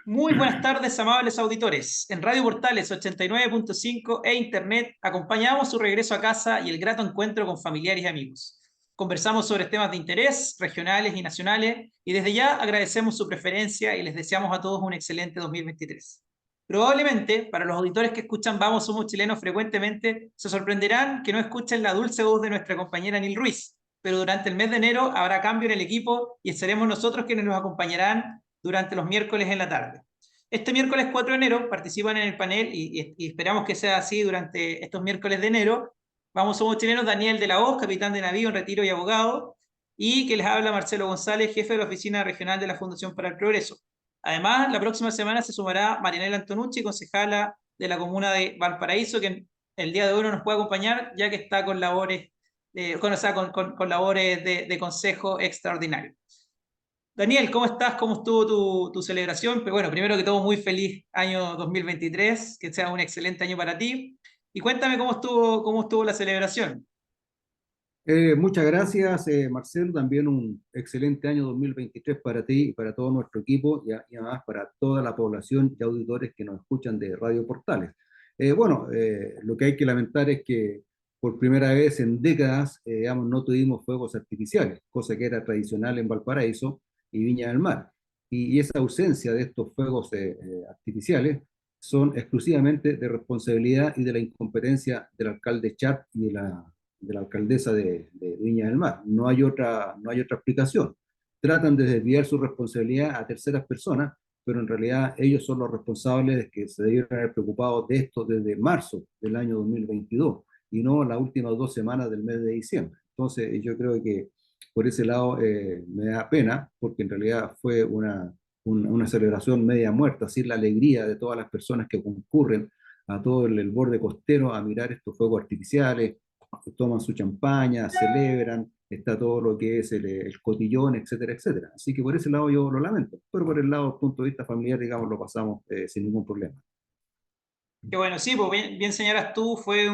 Muy buenas tardes, amables auditores. En Radio Portales 89.5 e Internet acompañamos su regreso a casa y el grato encuentro con familiares y amigos. Conversamos sobre temas de interés, regionales y nacionales, y desde ya agradecemos su preferencia y les deseamos a todos un excelente 2023. Probablemente, para los auditores que escuchan Vamos Somos Chilenos frecuentemente, se sorprenderán que no escuchen la dulce voz de nuestra compañera Nil Ruiz, pero durante el mes de enero habrá cambio en el equipo y seremos nosotros quienes nos acompañarán durante los miércoles en la tarde. Este miércoles 4 de enero participan en el panel y esperamos que sea así durante estos miércoles de enero. Vamos, somos chilenos, Daniel de la Hoz, capitán de navío en retiro y abogado, y que les habla Marcelo González, jefe de la oficina regional de la Fundación para el Progreso. Además, la próxima semana se sumará Marianela Antonucci, concejala de la comuna de Valparaíso, que el día de hoy no nos puede acompañar ya que está con labores, con labores de consejo extraordinario. Daniel, ¿cómo estás? ¿Cómo estuvo tu celebración? Pero bueno, primero que todo, muy feliz año 2023, que sea un excelente año para ti. Y cuéntame cómo estuvo la celebración. Muchas gracias, Marcelo. También un excelente año 2023 para ti y para todo nuestro equipo y además para toda la población y auditores que nos escuchan de Radio Portales. Lo que hay que lamentar es que por primera vez en décadas, digamos, no tuvimos fuegos artificiales, cosa que era tradicional en Valparaíso y Viña del Mar. Y esa ausencia de estos fuegos artificiales son exclusivamente de responsabilidad y de la incompetencia del alcalde Char y de la alcaldesa de Viña del Mar. No hay otra explicación. Tratan de desviar su responsabilidad a terceras personas, pero en realidad ellos son los responsables de que se debieron haber preocupado de esto desde marzo del año 2022 y no las últimas 2 semanas del mes de diciembre. Entonces yo creo que por ese lado me da pena, porque en realidad fue una celebración media muerta, sin la alegría de todas las personas que concurren a todo el borde costero a mirar estos fuegos artificiales, toman su champaña, celebran, está todo lo que es el cotillón, etcétera, etcétera. Así que por ese lado yo lo lamento, pero por el lado, del punto de vista familiar, digamos, lo pasamos sin ningún problema. Que bueno, sí, pues bien señalas tú, fue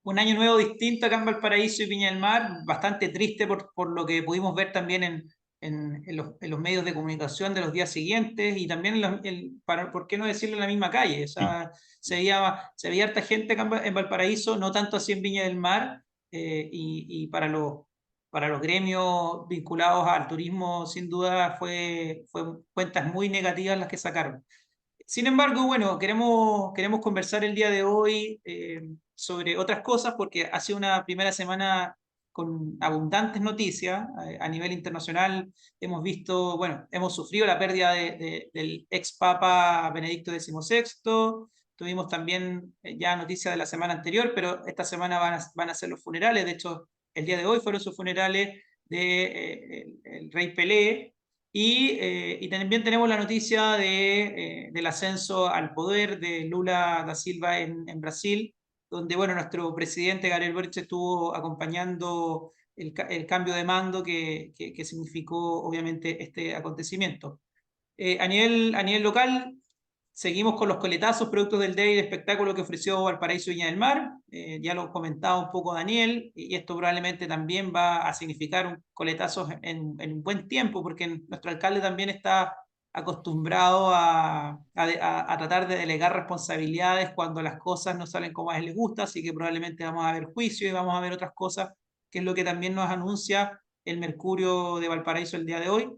un año nuevo distinto acá en Valparaíso y Viña del Mar, bastante triste por lo que pudimos ver también en los medios de comunicación de los días siguientes y también, ¿por qué no decirlo en la misma calle? O sea, se veía harta gente acá en Valparaíso, no tanto así en Viña del Mar, y para los gremios vinculados al turismo, sin duda, fue cuentas muy negativas las que sacaron. Sin embargo, bueno, queremos conversar el día de hoy sobre otras cosas porque ha sido una primera semana con abundantes noticias. A nivel internacional hemos visto, bueno, hemos sufrido la pérdida del ex Papa Benedicto XVI. Tuvimos también ya noticias de la semana anterior, pero esta semana van a ser los funerales. De hecho, el día de hoy fueron sus funerales el rey Pelé. Y también tenemos la noticia del ascenso al poder de Lula da Silva en Brasil, donde bueno, nuestro presidente Gabriel Boric estuvo acompañando el cambio de mando que significó obviamente este acontecimiento. A nivel local, seguimos con los coletazos productos del Day de espectáculo que ofreció Valparaíso Viña del Mar. Ya lo comentaba un poco Daniel, y esto probablemente también va a significar un coletazos en un buen tiempo, porque nuestro alcalde también está acostumbrado a tratar de delegar responsabilidades cuando las cosas no salen como a él le gusta, así que probablemente vamos a ver juicio y vamos a ver otras cosas, que es lo que también nos anuncia el Mercurio de Valparaíso el día de hoy.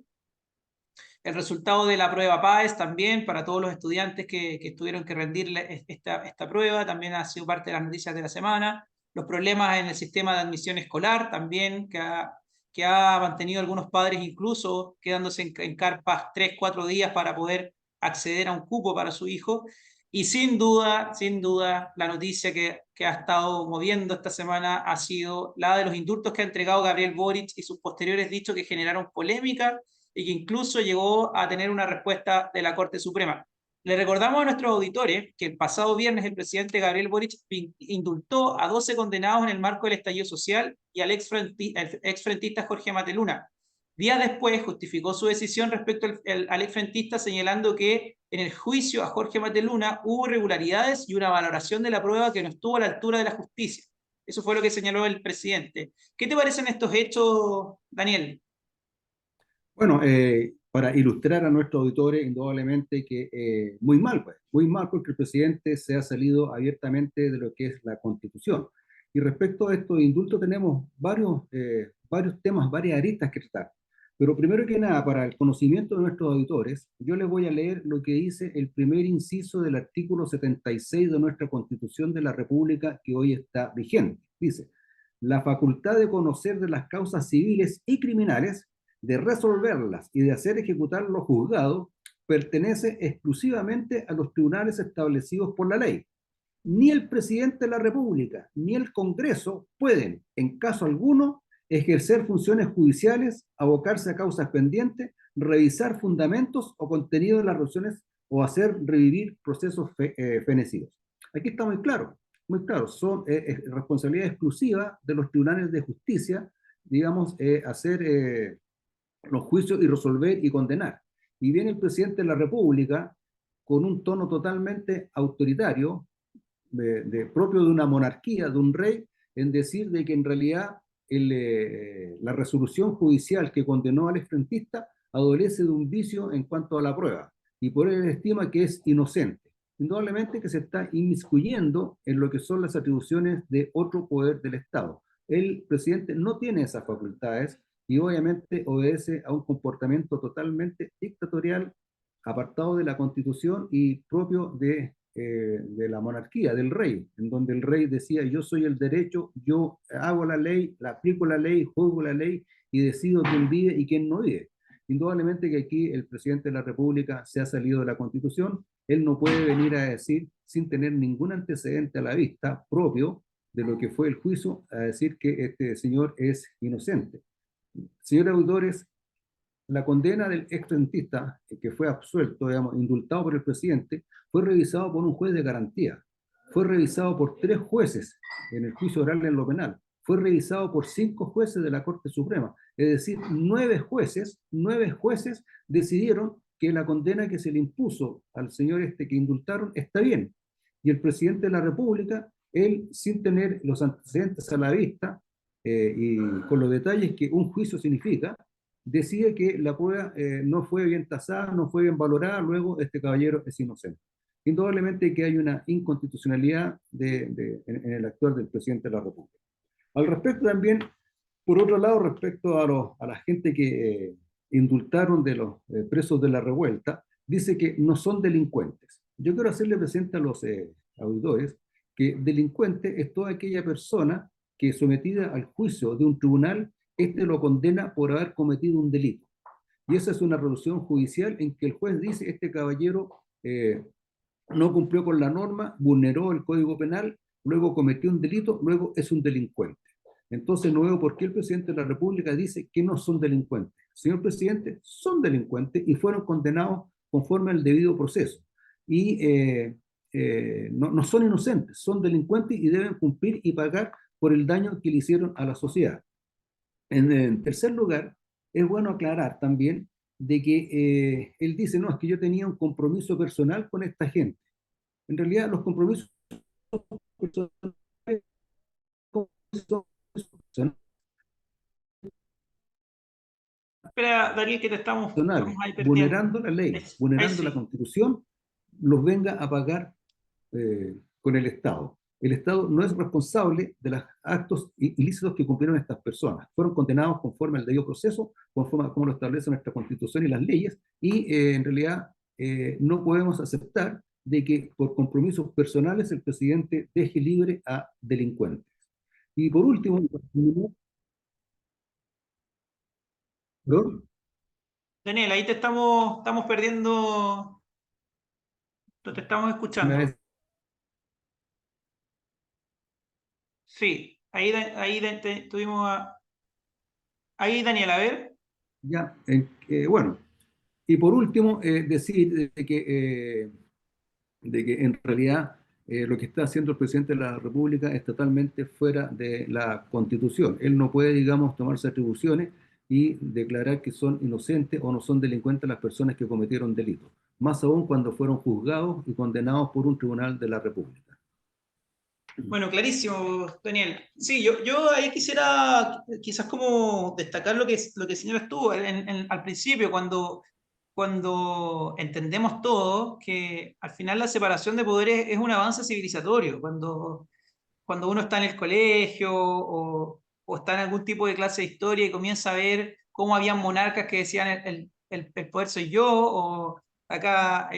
El resultado de la prueba PAES también para todos los estudiantes que tuvieron que rendir esta prueba también ha sido parte de las noticias de la semana. Los problemas en el sistema de admisión escolar también, que ha mantenido a algunos padres incluso quedándose en carpas 3, 4 días para poder acceder a un cupo para su hijo. Y sin duda, la noticia que ha estado moviendo esta semana ha sido la de los indultos que ha entregado Gabriel Boric y sus posteriores dichos que generaron polémica y que incluso llegó a tener una respuesta de la Corte Suprema. Le recordamos a nuestros auditores que el pasado viernes el presidente Gabriel Boric indultó a 12 condenados en el marco del estallido social y al exfrentista Jorge Mateluna. Días después justificó su decisión respecto al exfrentista señalando que en el juicio a Jorge Mateluna hubo irregularidades y una valoración de la prueba que no estuvo a la altura de la justicia. Eso fue lo que señaló el presidente. ¿Qué te parecen estos hechos, Daniel? Bueno, para ilustrar a nuestros auditores, indudablemente que muy mal, pues, muy mal porque el presidente se ha salido abiertamente de lo que es la Constitución. Y respecto a estos indultos tenemos varios temas, varias aristas que tratar. Pero primero que nada, para el conocimiento de nuestros auditores, yo les voy a leer lo que dice el primer inciso del artículo 76 de nuestra Constitución de la República que hoy está vigente. Dice, la facultad de conocer de las causas civiles y criminales, de resolverlas y de hacer ejecutar los juzgados, pertenece exclusivamente a los tribunales establecidos por la ley. Ni el presidente de la República ni el Congreso pueden, en caso alguno, ejercer funciones judiciales, abocarse a causas pendientes, revisar fundamentos o contenido de las resoluciones o hacer revivir procesos fenecidos. Aquí está muy claro, son responsabilidad exclusiva de los tribunales de justicia, digamos, hacer los juicios y resolver y condenar. Y viene el presidente de la República con un tono totalmente autoritario, propio de una monarquía, de un rey, en decir de que en realidad la resolución judicial que condenó al exfrentista adolece de un vicio en cuanto a la prueba, y por él estima que es inocente. Indudablemente que se está inmiscuyendo en lo que son las atribuciones de otro poder del Estado. El presidente no tiene esas facultades y obviamente obedece a un comportamiento totalmente dictatorial, apartado de la Constitución y propio de la monarquía, del rey, en donde el rey decía, yo soy el derecho, yo hago la ley, la aplico la ley, juzgo la ley y decido quién vive y quién no vive. Indudablemente que aquí el presidente de la República se ha salido de la Constitución, él no puede venir a decir, sin tener ningún antecedente a la vista propio de lo que fue el juicio, a decir que este señor es inocente. Señores auditores, la condena del extrentista, que fue absuelto, digamos, indultado por el presidente, fue revisado por un juez de garantía, fue revisado por 3 jueces en el juicio oral en lo penal, fue revisado por 5 jueces de la Corte Suprema, es decir, 9 jueces decidieron que la condena que se le impuso al señor este que indultaron está bien. Y el presidente de la República, él, sin tener los antecedentes a la vista y con los detalles que un juicio significa, decide que la prueba no fue bien tasada, no fue bien valorada, luego este caballero es inocente. Indudablemente que hay una inconstitucionalidad en el actuar del presidente de la República. Al respecto también, por otro lado, respecto a la gente que indultaron de los presos de la revuelta, dice que no son delincuentes. Yo quiero hacerle presente a los auditores que delincuente es toda aquella persona que sometida al juicio de un tribunal, este lo condena por haber cometido un delito. Y esa es una resolución judicial en que el juez dice, este caballero no cumplió con la norma, vulneró el Código Penal, luego cometió un delito, luego es un delincuente. Entonces no veo por qué el presidente de la República dice que no son delincuentes. Señor presidente, son delincuentes y fueron condenados conforme al debido proceso. Y no son inocentes, son delincuentes y deben cumplir y pagar por el daño que le hicieron a la sociedad. En tercer lugar, es bueno aclarar también de que él dice, no, es que yo tenía un compromiso personal con esta gente. En realidad, los compromisos personales son Espera, Daniel, que estamos personales, ahí perdiendo. vulnerando la ley, Ahí vulnerando la sí. Constitución, los venga a pagar con el Estado. El Estado no es responsable de los actos ilícitos que cumplieron estas personas. Fueron condenados conforme al debido proceso, conforme a como lo establece nuestra Constitución y las leyes, y en realidad no podemos aceptar de que por compromisos personales el presidente deje libre a delincuentes. Y por último, ¿perdón? Daniel, ahí estamos perdiendo, no te estamos escuchando. Sí, tuvimos ahí, Daniel, a ver. Ya, bueno, y por último, decir de que en realidad lo que está haciendo el presidente de la República es totalmente fuera de la Constitución. Él no puede, digamos, tomarse atribuciones y declarar que son inocentes o no son delincuentes las personas que cometieron delitos, más aún cuando fueron juzgados y condenados por un tribunal de la República. Bueno, clarísimo, Daniel. Sí, yo ahí quisiera quizás como destacar lo que señalas tú al principio, cuando cuando entendemos todos que al final la separación de poderes es un avance civilizatorio. Cuando uno está en el colegio o está en algún tipo de clase de historia y comienza a ver cómo habían monarcas que decían el poder soy yo, o acá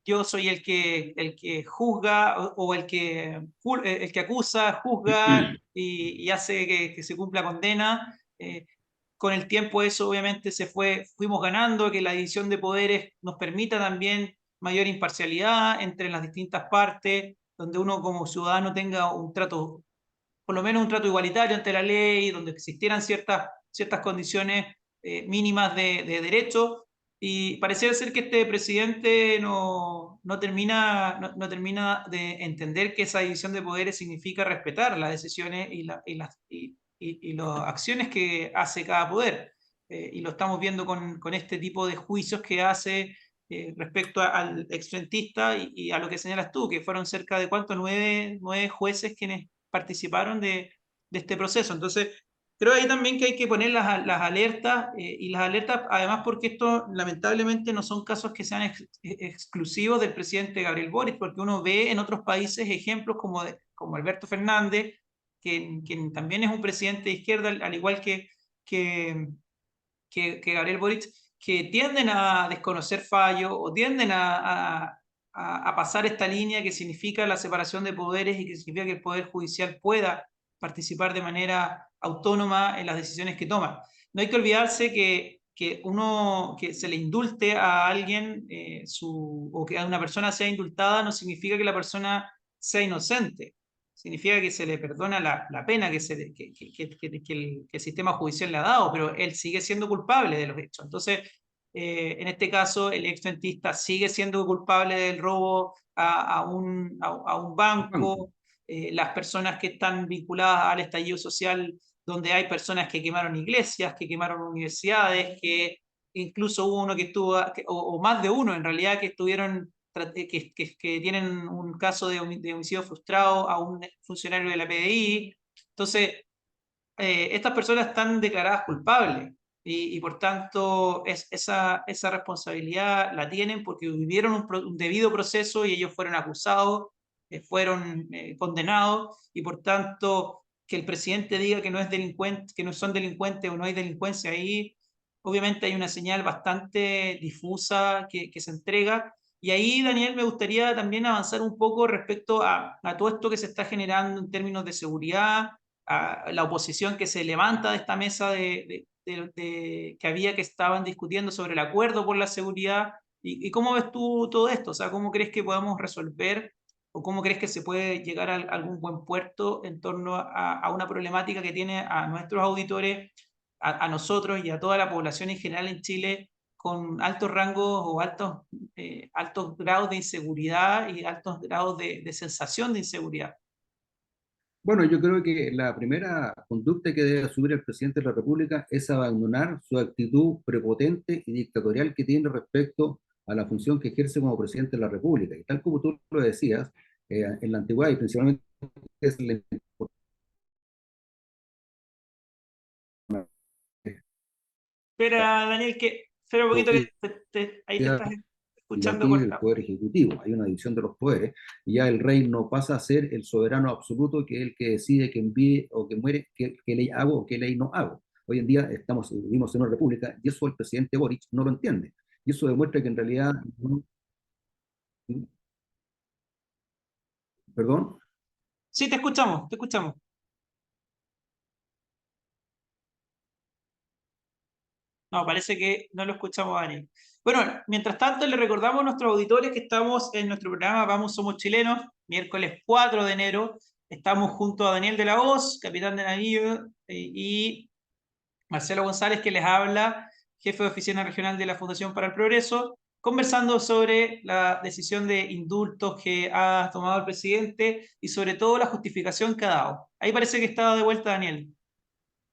yo soy el que juzga o el que acusa, juzga y hace que se cumpla condena. Con el tiempo eso obviamente fuimos ganando, que la división de poderes nos permita también mayor imparcialidad entre las distintas partes, donde uno como ciudadano tenga un trato, por lo menos un trato igualitario ante la ley, donde existieran ciertas condiciones mínimas de derecho. Y pareciera ser que este presidente no termina de entender que esa división de poderes significa respetar las decisiones y las acciones que hace cada poder. Y lo estamos viendo con este tipo de juicios que hace respecto al exfrentista y a lo que señalas tú, que fueron cerca de ¿cuánto? Nueve jueces quienes participaron de este proceso. Entonces, creo ahí también que hay que poner las alertas, y las alertas, además porque esto lamentablemente no son casos que sean exclusivos del presidente Gabriel Boric, porque uno ve en otros países ejemplos como Alberto Fernández, quien también es un presidente de izquierda, al igual que, que Gabriel Boric, que tienden a desconocer fallos o tienden a pasar esta línea que significa la separación de poderes y que significa que el Poder Judicial pueda participar de manera autónoma en las decisiones que toma. No hay que olvidarse que se le indulte a alguien o que a una persona sea indultada no significa que la persona sea inocente. Significa que se le perdona la pena que el sistema judicial le ha dado, pero él sigue siendo culpable de los hechos. Entonces, en este caso, el exfrentista sigue siendo culpable del robo a un banco. Las personas que están vinculadas al estallido social, donde hay personas que quemaron iglesias, que quemaron universidades, que incluso hubo uno que estuvo, o más de uno en realidad, que estuvieron que tienen un caso de homicidio frustrado a un funcionario de la PDI. Entonces, estas personas están declaradas culpables y por tanto esa responsabilidad la tienen porque vivieron un debido proceso y ellos fueron acusados, fueron condenados y por tanto que el presidente diga que no es delincuente, que no son delincuentes o no hay delincuencia ahí, obviamente hay una señal bastante difusa que se entrega. Y ahí, Daniel, me gustaría también avanzar un poco respecto a todo esto que se está generando en términos de seguridad, a la oposición que se levanta de esta mesa que había, que estaban discutiendo sobre el acuerdo por la seguridad. ¿Y cómo ves tú todo esto? O sea, ¿cómo crees que podamos resolver o cómo crees que se puede llegar a algún buen puerto en torno a una problemática que tiene a nuestros auditores, a nosotros y a toda la población en general en Chile con altos rangos o altos grados de inseguridad y altos grados de sensación de inseguridad? Bueno, yo creo que la primera conducta que debe asumir el presidente de la República es abandonar su actitud prepotente y dictatorial que tiene respecto a la función que ejerce como presidente de la República. Y tal como tú lo decías, en la antigüedad y principalmente es la Espera, Daniel, espera un poquito que ahí te estás y escuchando aquí el cortado. poder ejecutivo. Hay una división de los poderes y ya el rey no pasa a ser el soberano absoluto, que es el que decide que envíe o que muere, qué ley hago o qué ley no hago. Hoy en día vivimos en una república y eso el presidente Boric no lo entiende. Y eso demuestra que en realidad, perdón, Sí, te escuchamos, te escuchamos. No, parece que no lo escuchamos a Daniel. Bueno, mientras tanto, le recordamos a nuestros auditores que estamos en nuestro programa Vamos Somos Chilenos, miércoles 4 de enero. Estamos junto a Daniel de la Hoz, capitán de navío, y Marcelo González, que les habla, jefe de oficina regional de la Fundación para el Progreso, conversando sobre la decisión de indultos que ha tomado el presidente y sobre todo la justificación que ha dado. Ahí parece que estaba de vuelta Daniel.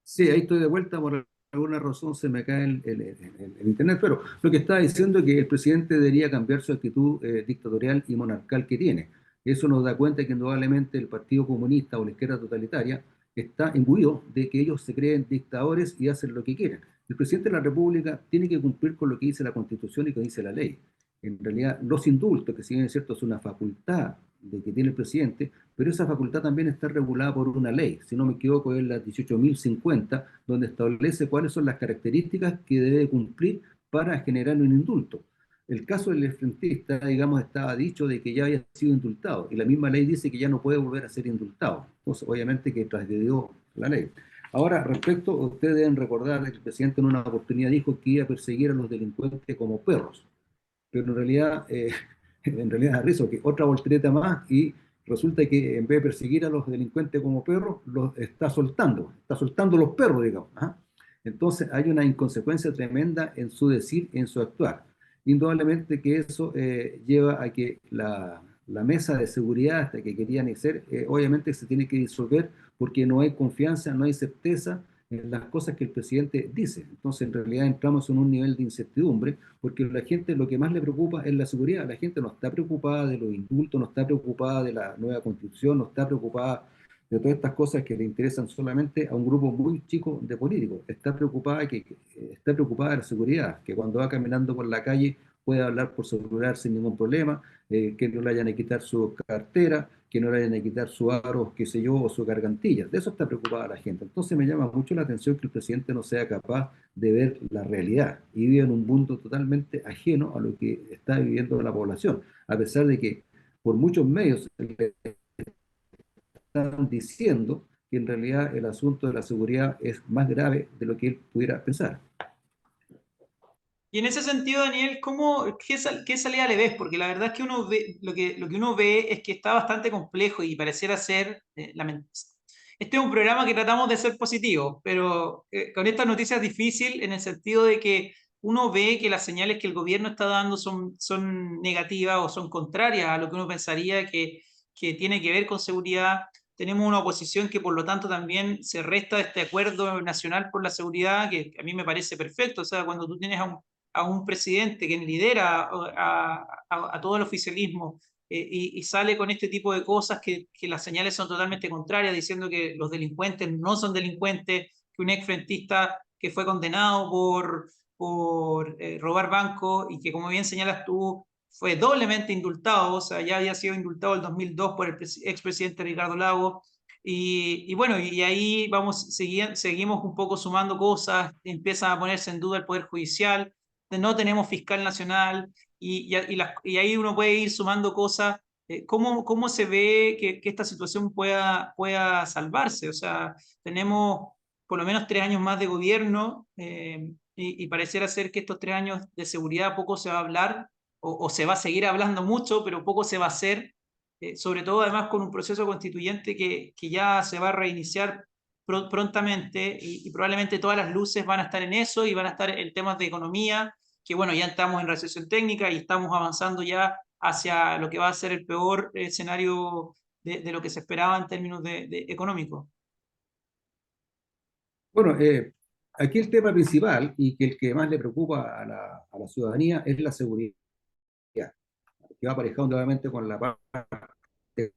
sí, ahí estoy de vuelta, por alguna razón se me cae el internet, pero lo que estaba diciendo es que el presidente debería cambiar su actitud dictatorial y monarcal que tiene. Eso nos da cuenta que indudablemente el Partido Comunista o la izquierda totalitaria está imbuido de que ellos se creen dictadores y hacen lo que quieren. El presidente de la República tiene que cumplir con lo que dice la Constitución y que dice la ley. En realidad, los indultos, que si bien es cierto, es una facultad de que tiene el presidente, pero esa facultad también está regulada por una ley, si no me equivoco, es la 18.050, donde establece cuáles son las características que debe cumplir para generar un indulto. El caso del frentista, digamos, estaba dicho de que ya había sido indultado, y la misma ley dice que ya no puede volver a ser indultado. Entonces, obviamente que transgredió la ley. Ahora, respecto, ustedes deben recordar que el presidente en una oportunidad dijo que iba a perseguir a los delincuentes como perros, pero en realidad es eso, que otra voltereta más y resulta que en vez de perseguir a los delincuentes como perros, los está soltando los perros, digamos. ¿Ah? Entonces hay una inconsecuencia tremenda en su decir, en su actuar. Indudablemente que eso lleva a que la mesa de seguridad hasta que querían hacer, obviamente se tiene que disolver porque no hay confianza, no hay certeza en las cosas que el presidente dice. Entonces, en realidad entramos en un nivel de incertidumbre, porque la gente lo que más le preocupa es la seguridad. La gente no está preocupada de los indultos, no está preocupada de la nueva constitución, no está preocupada de todas estas cosas que le interesan solamente a un grupo muy chico de políticos. Está preocupada de la seguridad, que cuando va caminando por la calle pueda hablar por celular sin ningún problema, que no le vayan a quitar su cartera, que no le vayan a quitar su aro, qué sé yo, o su gargantilla. De eso está preocupada la gente. Entonces me llama mucho la atención que el presidente no sea capaz de ver la realidad y vive en un mundo totalmente ajeno a lo que está viviendo la población, a pesar de que por muchos medios le están diciendo que en realidad el asunto de la seguridad es más grave de lo que él pudiera pensar. Y en ese sentido, Daniel, qué salida le ves? Porque la verdad es que uno ve, lo que uno ve es que está bastante complejo y pareciera ser este es un programa que tratamos de ser positivo, pero con esta noticia es difícil en el sentido de que uno ve que las señales que el gobierno está dando son negativas o son contrarias a lo que uno pensaría que tiene que ver con seguridad. Tenemos una oposición que por lo tanto también se resta de este acuerdo nacional por la seguridad, que a mí me parece perfecto. O sea, cuando tú tienes a un presidente que lidera a todo el oficialismo y sale con este tipo de cosas que las señales son totalmente contrarias, diciendo que los delincuentes no son delincuentes, que un exfrentista que fue condenado por robar bancos y que, como bien señalas tú, fue doblemente indultado, o sea, ya había sido indultado en el 2002 por el expresidente Ricardo Lagos. Y bueno, y ahí seguimos un poco sumando cosas, empieza a ponerse en duda el Poder Judicial, no tenemos fiscal nacional, y ahí uno puede ir sumando cosas. ¿Cómo se ve que esta situación pueda salvarse? O sea, tenemos por lo menos 3 años más de gobierno y pareciera ser que estos 3 años de seguridad poco se va a hablar o se va a seguir hablando mucho, pero poco se va a hacer, sobre todo además con un proceso constituyente que ya se va a reiniciar prontamente y probablemente todas las luces van a estar en eso y van a estar en temas de economía, que bueno, ya estamos en recesión técnica y estamos avanzando ya hacia lo que va a ser el peor escenario de lo que se esperaba en términos de económicos. Bueno, aquí el tema principal y que el que más le preocupa a la ciudadanía es la seguridad, que va aparejado nuevamente con la parte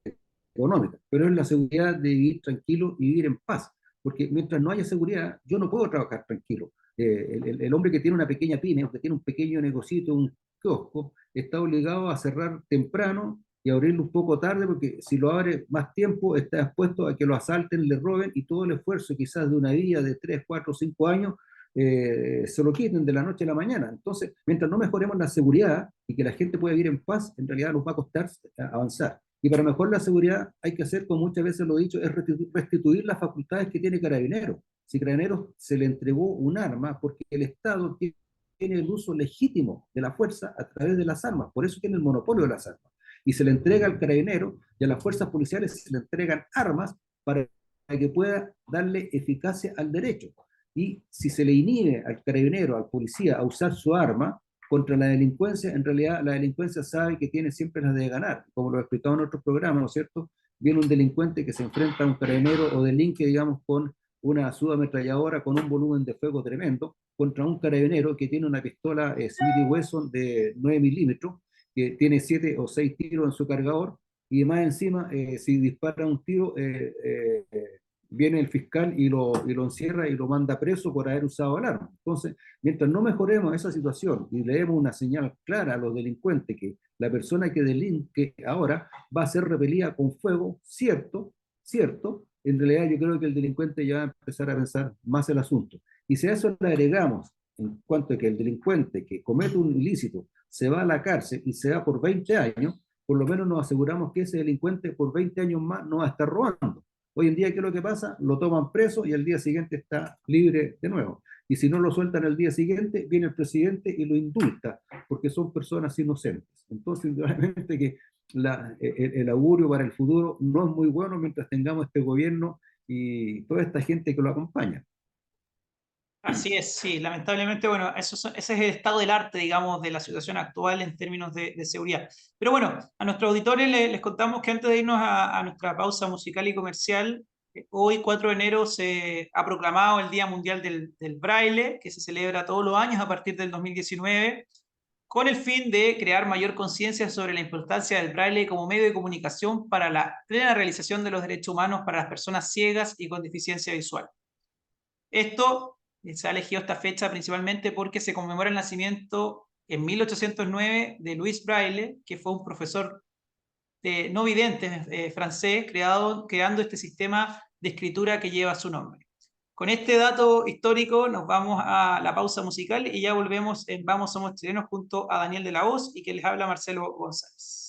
económica, pero es la seguridad de vivir tranquilo y vivir en paz, porque mientras no haya seguridad, yo no puedo trabajar tranquilo. El hombre que tiene una pequeña pyme o que tiene un pequeño negocito, un kiosco, está obligado a cerrar temprano y abrirlo un poco tarde, porque si lo abre más tiempo, está expuesto a que lo asalten, le roben y todo el esfuerzo quizás de una vida de 3, 4, 5 años se lo quiten de la noche a la mañana. Entonces, mientras no mejoremos la seguridad y que la gente pueda vivir en paz, en realidad nos va a costar avanzar. Y para mejorar la seguridad hay que hacer, como muchas veces lo he dicho, es restituir las facultades que tiene Carabineros. Si Carabineros se le entregó un arma porque el Estado tiene el uso legítimo de la fuerza a través de las armas, por eso tiene el monopolio de las armas. Y se le entrega al Carabinero y a las fuerzas policiales se le entregan armas para que pueda darle eficacia al derecho. Y si se le inhibe al carabinero, al policía, a usar su arma contra la delincuencia, en realidad la delincuencia sabe que tiene siempre las de ganar, como lo he explicado en otros programas, ¿no es cierto? Viene un delincuente que se enfrenta a un carabinero o delinque, digamos, con una subametralladora con un volumen de fuego tremendo, contra un carabinero que tiene una pistola Smith Wesson de 9 milímetros, que tiene 7 o 6 tiros en su cargador, y más encima, si dispara un tiro, viene el fiscal y lo encierra y lo manda preso por haber usado el arma. Entonces, mientras no mejoremos esa situación y le demos una señal clara a los delincuentes que la persona que delinque ahora va a ser repelida con fuego, cierto, en realidad yo creo que el delincuente ya va a empezar a pensar más el asunto. Y si a eso le agregamos, en cuanto a que el delincuente que comete un ilícito se va a la cárcel y se va por 20 años, por lo menos nos aseguramos que ese delincuente por 20 años más no va a estar robando. Hoy en día, ¿qué es lo que pasa? Lo toman preso y al día siguiente está libre de nuevo. Y si no lo sueltan al día siguiente, viene el presidente y lo indulta, porque son personas inocentes. Entonces, indudablemente que el augurio para el futuro no es muy bueno mientras tengamos este gobierno y toda esta gente que lo acompaña. Así es, sí, lamentablemente, bueno, ese es el estado del arte, digamos, de la situación actual en términos de seguridad. Pero bueno, a nuestros auditores les contamos que antes de irnos a nuestra pausa musical y comercial, hoy 4 de enero se ha proclamado el Día Mundial del Braille, que se celebra todos los años a partir del 2019, con el fin de crear mayor conciencia sobre la importancia del braille como medio de comunicación para la plena realización de los derechos humanos para las personas ciegas y con deficiencia visual. Esto se ha elegido esta fecha principalmente porque se conmemora el nacimiento en 1809 de Louis Braille, que fue un profesor de no vidente francés, creando este sistema de escritura que lleva su nombre. Con este dato histórico nos vamos a la pausa musical y ya volvemos en Vamos Somos Chilenos junto a Daniel de la Hoz y que les habla Marcelo González.